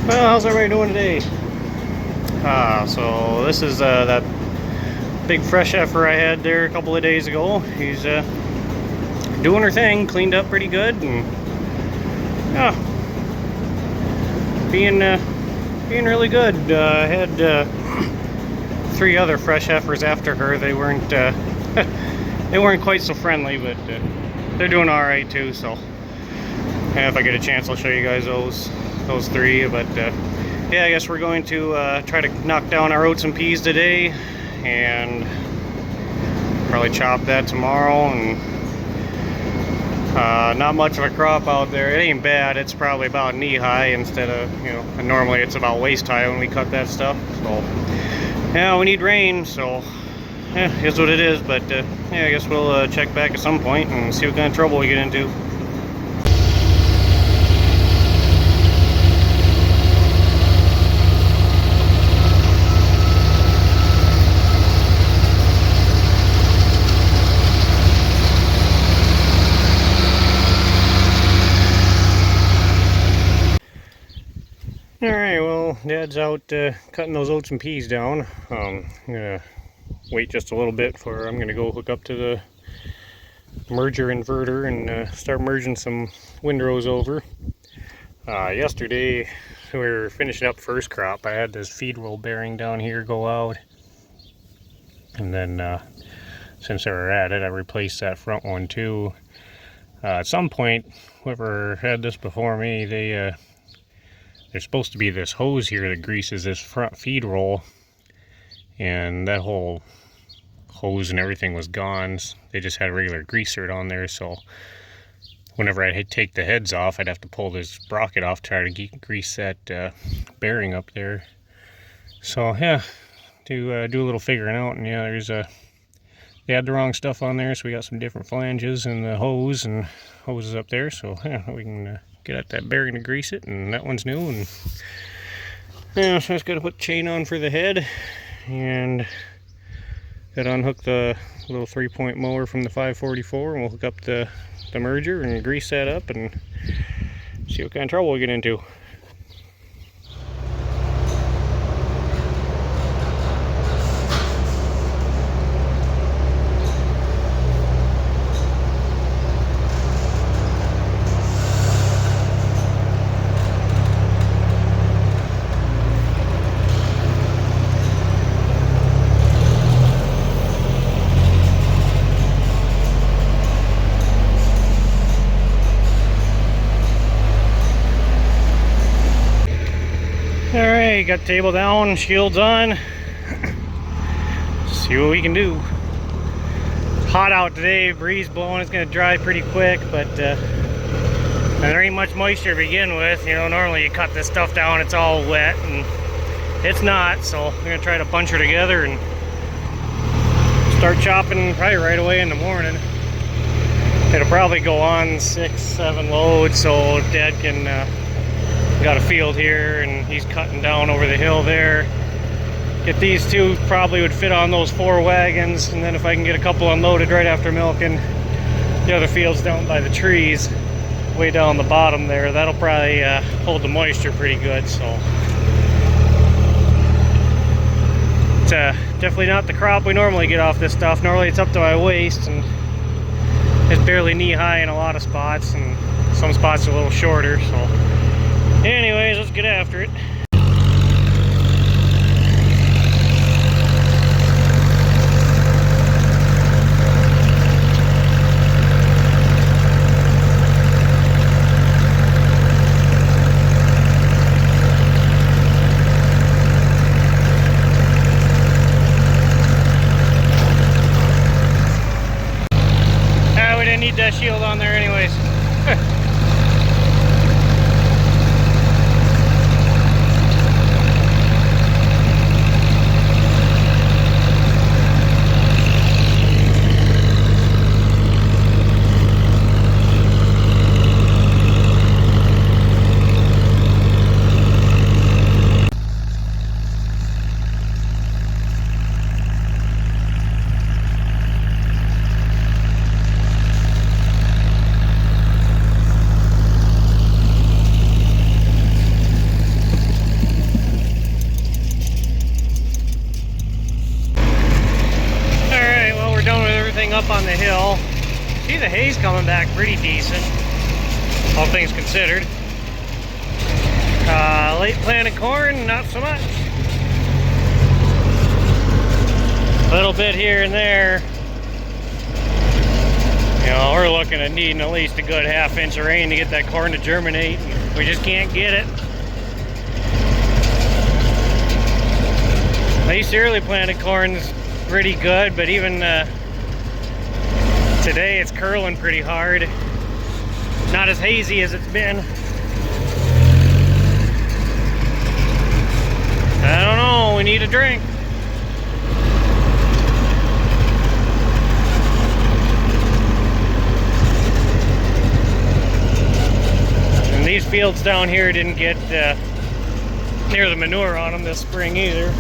Well, how's everybody doing today? So this is that big fresh heifer I had there a couple of days ago. He's doing her thing, cleaned up pretty good, and being really good. I had 3 other fresh heifers after her. They weren't they weren't quite so friendly, but they're doing all right too. So if I get a chance, I'll show you guys those 3. But yeah, I guess we're going to try to knock down our oats and peas today, and probably chop that tomorrow. And not much of a crop out there. It ain't bad. It's probably about knee high instead of, and normally it's about waist high when we cut that stuff. So yeah, we need rain, so yeah, here's what it is. But yeah, I guess we'll check back at some point and see what kind of trouble we get into. Alright, well, Dad's out cutting those oats and peas down. I'm gonna wait just a little bit for I'm gonna go hook up to the merger inverter and start merging some windrows over. Yesterday we were finishing up first crop. I had this feed roll bearing down here go out, and then since they were at it, I replaced that front one too. At some point, whoever had this before me, there's supposed to be this hose here that greases this front feed roll, and that whole hose and everything was gone. They just had a regular greaser on there, so whenever I'd take the heads off, I'd have to pull this sprocket off to try to grease that bearing up there. So yeah, to do a little figuring out, and yeah, they had the wrong stuff on there, so we got some different flanges and the hose and hoses up there. So yeah, we can get at that bearing to grease it, and that one's new. And yeah, so I just got to put the chain on for the head, and got to unhook the little 3-point mower from the 544, and we'll hook up the merger and grease that up and see what kind of trouble we get into. Alright, got the table down, shields on. See what we can do. It's hot out today, breeze blowing, it's going to dry pretty quick, but there ain't much moisture to begin with. Normally you cut this stuff down, it's all wet, and it's not, so we're going to try to bunch her together and start chopping probably right away in the morning. It'll probably go on 6-7 loads, so Dad can got a field here, and he's cutting down over the hill there. Get these 2, probably would fit on those 4 wagons, and then if I can get a couple unloaded right after milking the other fields down by the trees way down the bottom there, that'll probably hold the moisture pretty good. So it's definitely not the crop we normally get off this stuff. Normally it's up to my waist, and it's barely knee high in a lot of spots, and some spots are a little shorter. So anyways, let's get after it. We didn't need that shield on there anyways. the hay's coming back pretty decent, all things considered. Late planted corn, not so much. A little bit here and there. You know, we're looking at needing at least a good ½ inch of rain to get that corn to germinate. We just can't get it. Nice early planted corn's pretty good, but even today it's curling pretty hard. Not as hazy as it's been. I don't know, we need a drink. And these fields down here didn't get near the manure on them this spring either.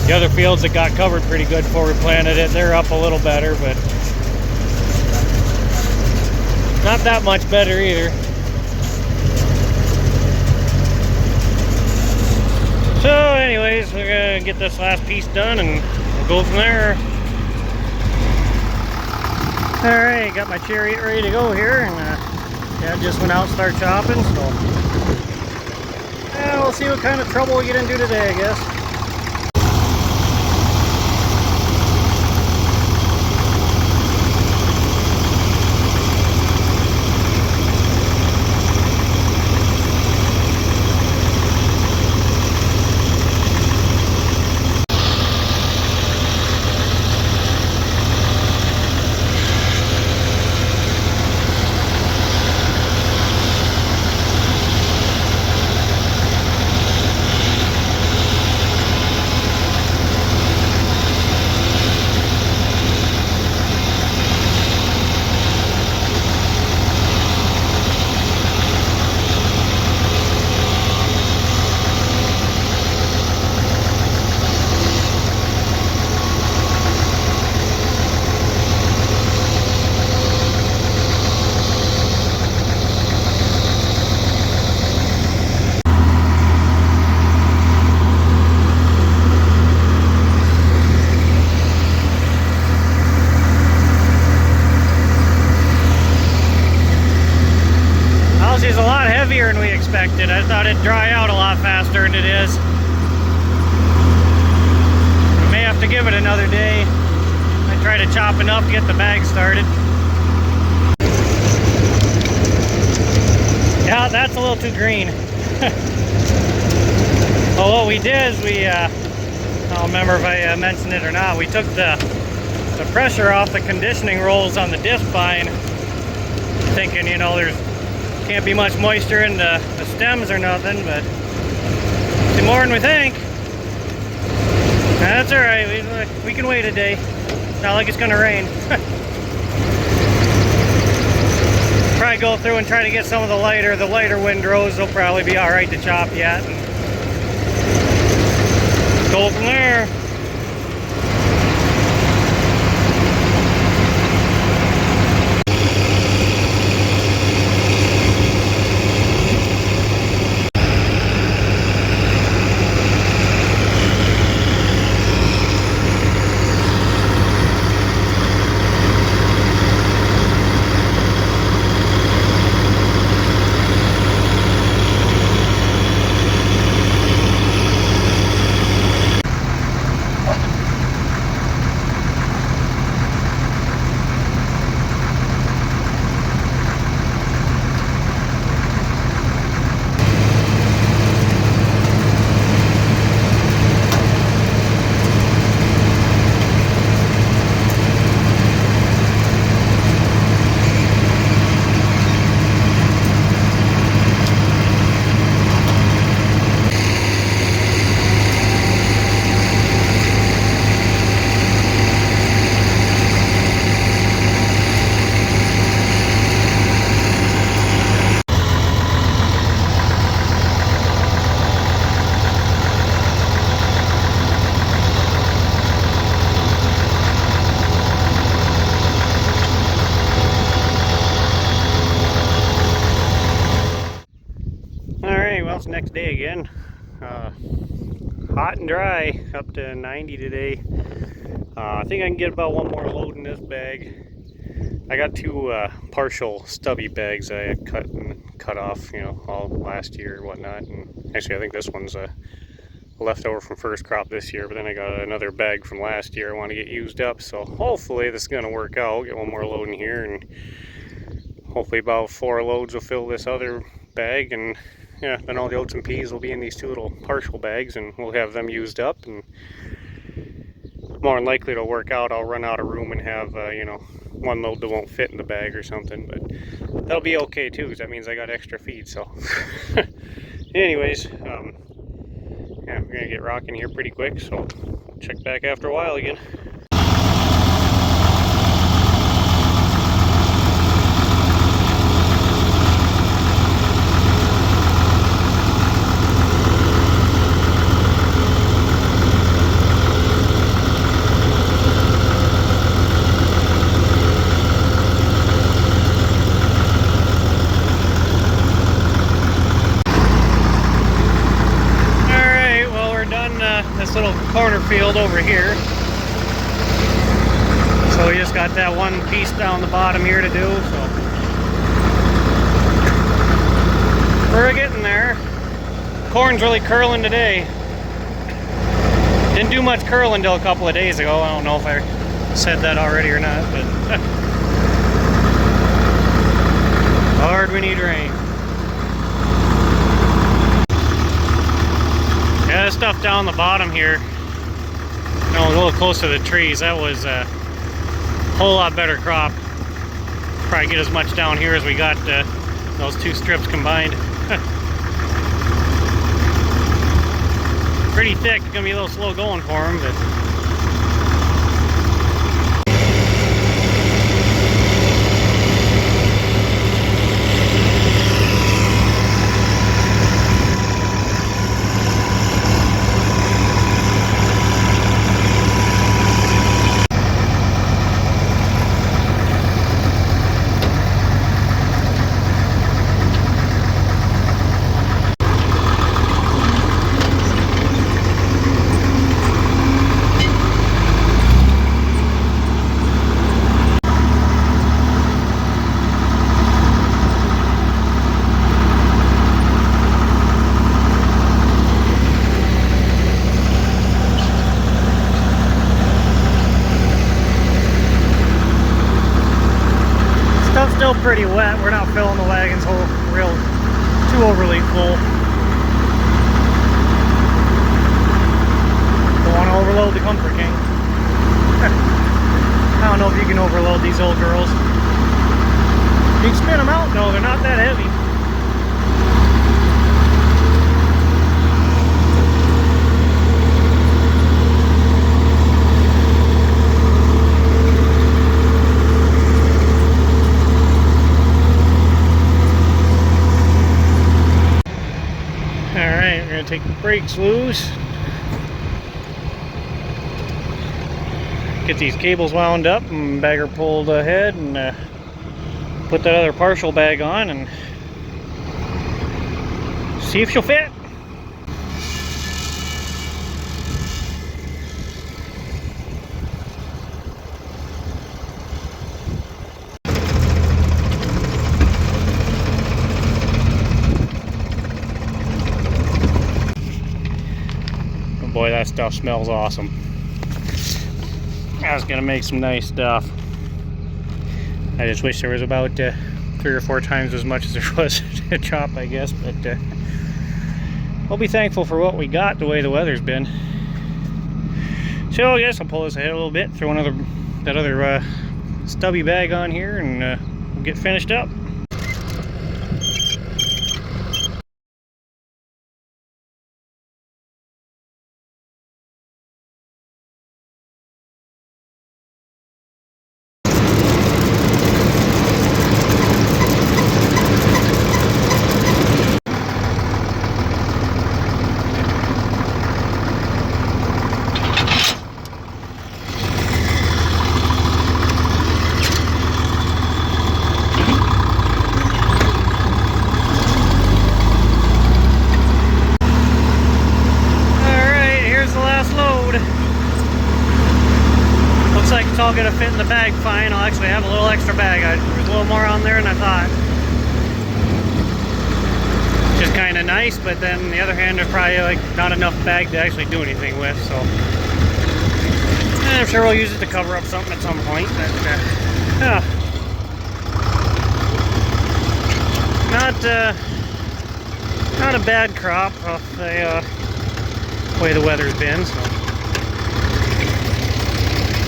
The other fields that got covered pretty good before we planted it, they're up a little better, but not that much better either. So anyways, we're gonna get this last piece done and we'll go from there. Alright, got my chariot ready to go here, and Dad just went out and started chopping, so yeah, we'll see what kind of trouble we get into today, I guess. Is a lot heavier than we expected. I thought it'd dry out a lot faster than it is. We may have to give it another day. I try to chop enough to get the bag started. Yeah, that's a little too green. Well, what we did is we, I don't remember if I mentioned it or not, we took the pressure off the conditioning rolls on the disc vine, thinking, you know, there's can't be much moisture in the stems or nothing, but it's more than we think. That's alright, we can wait a day. Not like it's gonna rain. Probably go through and try to get some of the lighter windrows. They'll probably be alright to chop yet. And go from there. It's next day again. Hot and dry, up to 90 today. I think I can get about one more load in this bag. I got two partial stubby bags I had cut off, all last year or whatnot. And actually, I think this one's a leftover from first crop this year. But then I got another bag from last year I want to get used up. So hopefully this is going to work out. Get one more load in here, and hopefully about 4 loads will fill this other bag. And yeah, then all the oats and peas will be in these two little partial bags, and we'll have them used up. And more than likely it'll work out. I'll run out of room and have, one load that won't fit in the bag or something, but that'll be okay too, because that means I got extra feed. So anyways, yeah, we're gonna get rocking here pretty quick, so check back after a while again. This little corner field over here, so we just got that one piece down the bottom here to do, so we're getting there. Corn's really curling today. Didn't do much curling till a couple of days ago. I don't know if I said that already or not, but Lord, we need rain. Yeah, this stuff down the bottom here, a little close to the trees, that was a whole lot better crop. Probably get as much down here as we got those two strips combined. Pretty thick, it's gonna be a little slow going for them, but still pretty wet. We're not filling the wagons too overly full. Don't want to overload the Comfort King. I don't know if you can overload these old girls. You can spin them out though, they're not that heavy. Alright, we're going to take the brakes loose. Get these cables wound up and bagger pulled ahead, and put that other partial bag on and see if she'll fit. Boy, that stuff smells awesome. I was gonna make some nice stuff. I just wish there was about 3 or 4 times as much as there was to chop, I guess, but we'll be thankful for what we got the way the weather's been. So I guess I'll pull this ahead a little bit, throw that other stubby bag on here, and we'll get finished up. gonna fit in the bag fine. I'll actually have a little extra bag. There's a little more on there than I thought. Which is kind of nice, but then on the other hand, there's probably like not enough bag to actually do anything with. So I'm sure we'll use it to cover up something at some point. But yeah. Not a bad crop off the way the weather's been. So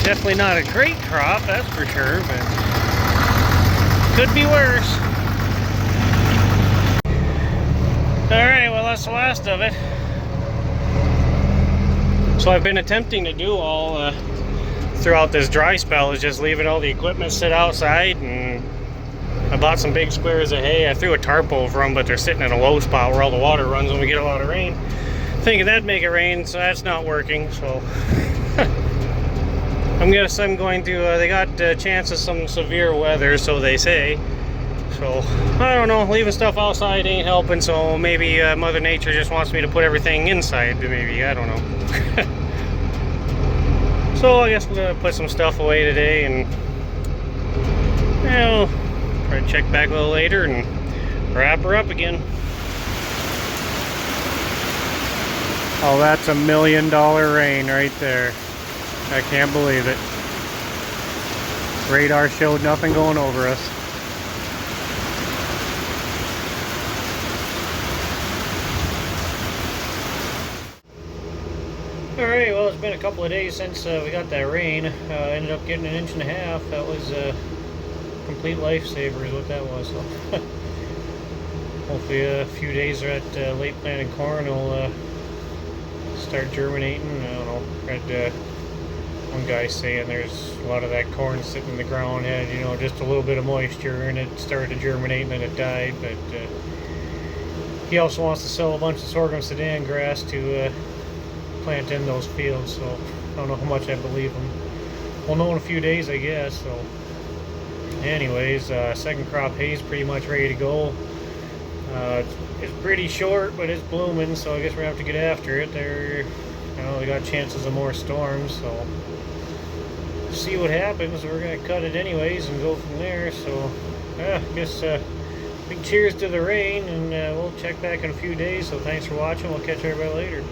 definitely not a great crop, that's for sure, but could be worse. Alright, well that's the last of it. So I've been attempting to do all throughout this dry spell is just leaving all the equipment sit outside, and I bought some big squares of hay. I threw a tarp over them, but they're sitting in a low spot where all the water runs when we get a lot of rain. Thinking that'd make it rain, so that's not working, so I'm going to, they got a chance of some severe weather, so they say. So, I don't know, leaving stuff outside ain't helping, so maybe Mother Nature just wants me to put everything inside, maybe, I don't know. So, I guess we're going to put some stuff away today, and, you know, try to check back a little later and wrap her up again. Oh, that's $1 million rain right there. I can't believe it. Radar showed nothing going over us. Alright, well, it's been a couple of days since we got that rain. Ended up getting 1.5 inches. That was a complete lifesaver is what that was. So hopefully a few days that late planted corn will start germinating. I don't know. Read one guy saying there's a lot of that corn sitting in the ground had, you know, just a little bit of moisture and it started to germinate and then it died. But he also wants to sell a bunch of sorghum sedan grass to plant in those fields, so I don't know how much I believe him. We'll know in a few days, I guess. So anyways, second crop hay is pretty much ready to go. It's pretty short, but it's blooming, so I guess we're gonna have to get after it. They got chances of more storms, so see what happens. We're gonna cut it anyways and go from there. So I guess big cheers to the rain, and we'll check back in a few days. So thanks for watching. We'll catch everybody later.